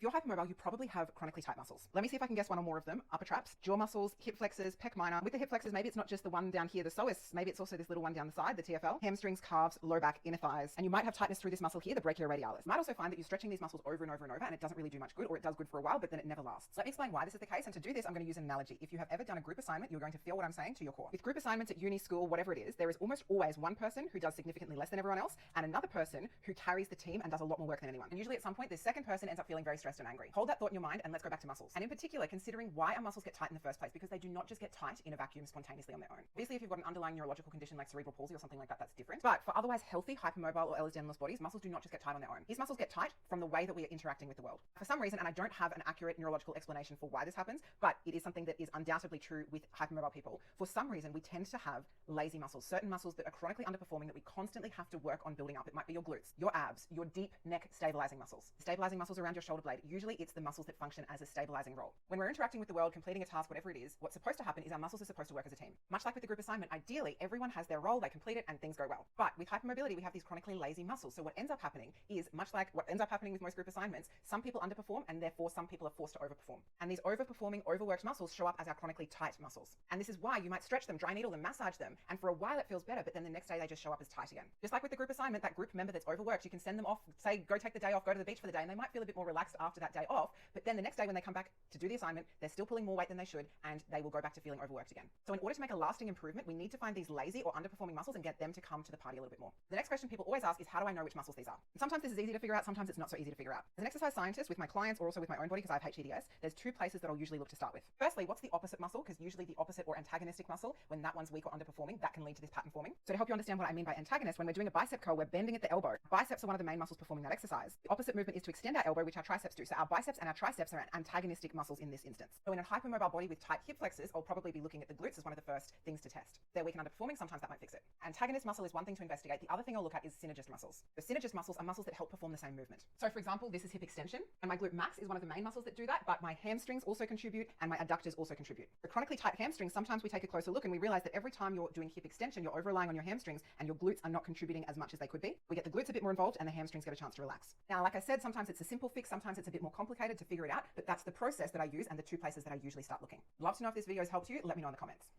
If you're hypermobile, you probably have chronically tight muscles. Let me see if I can guess one or more of them. Upper traps, jaw muscles, hip flexors, pec minor. With the hip flexors, maybe it's not just the one down here, the psoas, maybe it's also this little one down the side, the TFL, hamstrings, calves, low back, inner thighs. And you might have tightness through this muscle here, the brachioradialis. You might also find that you're stretching these muscles over and over and over, and it doesn't really do much good, or it does good for a while, but then it never lasts. So let me explain why this is the case. And to do this, I'm going to use an analogy. If you have ever done a group assignment, you're going to feel what I'm saying to your core. With group assignments at uni, school, whatever it is, there is almost always one person who does significantly less than everyone else, and another person who carries the team and does a lot more work than anyone. And usually at some point, this second person ends up feeling very stressed and angry. Hold that thought in your mind, and let's go back to muscles. And in particular, considering why our muscles get tight in the first place, because they do not just get tight in a vacuum spontaneously on their own. Obviously, if you've got an underlying neurological condition like cerebral palsy or something like that, that's different. But for otherwise healthy, hypermobile or Ehlers-Danlos bodies, muscles do not just get tight on their own. These muscles get tight from the way that we are interacting with the world. For some reason, and I don't have an accurate neurological explanation for why this happens, but it is something that is undoubtedly true with hypermobile people. For some reason, we tend to have lazy muscles, certain muscles that are chronically underperforming that we constantly have to work on building up. It might be your glutes, your abs, your deep neck stabilizing muscles. Stabilizing muscles around your shoulder blade. Usually it's the muscles that function as a stabilizing role. When we're interacting with the world, completing a task, whatever it is, what's supposed to happen is our muscles are supposed to work as a team. Much like with the group assignment, ideally everyone has their role, they complete it and things go well. But with hypermobility, we have these chronically lazy muscles. So what ends up happening is, much like what ends up happening with most group assignments, some people underperform and therefore some people are forced to overperform. And these overperforming, overworked muscles show up as our chronically tight muscles. And this is why you might stretch them, dry needle them, massage them, and for a while it feels better, but then the next day they just show up as tight again. Just like with the group assignment, that group member that's overworked, you can send them off, say, go take the day off, go to the beach for the day, and they might feel a bit more relaxed after that day off, but then the next day when they come back to do the assignment, they're still pulling more weight than they should, and they will go back to feeling overworked again. So in order to make a lasting improvement, we need to find these lazy or underperforming muscles and get them to come to the party a little bit more. The next question people always ask is, how do I know which muscles these are? And sometimes this is easy to figure out, sometimes it's not so easy to figure out. As an exercise scientist with my clients or also with my own body, because I have HEDS, there's two places that I'll usually look to start with. Firstly, what's the opposite muscle? Because usually the opposite or antagonistic muscle, when that one's weak or underperforming, that can lead to this pattern forming. So to help you understand what I mean by antagonist, when we're doing a bicep curl, we're bending at the elbow. Biceps are one of the main muscles performing that exercise. The opposite movement is to extend our elbow, which our triceps do. So our biceps and our triceps are antagonistic muscles in this instance. So in a hypermobile body with tight hip flexors, I'll probably be looking at the glutes as one of the first things to test. If they're weak and underperforming, sometimes that might fix it. Antagonist muscle is one thing to investigate. The other thing I'll look at is synergist muscles. The synergist muscles are muscles that help perform the same movement. So for example, this is hip extension, and my glute max is one of the main muscles that do that, but my hamstrings also contribute and my adductors also contribute. The chronically tight hamstrings, sometimes we take a closer look and we realize that every time you're doing hip extension, you're over-relying on your hamstrings and your glutes are not contributing as much as they could be. We get the glutes a bit more involved and the hamstrings get a chance to relax. Now, like I said, sometimes it's a simple fix, sometimes it's a bit more complicated to figure it out, but that's the process that I use and the two places that I usually start looking. Love to know if this video has helped you. Let me know in the comments.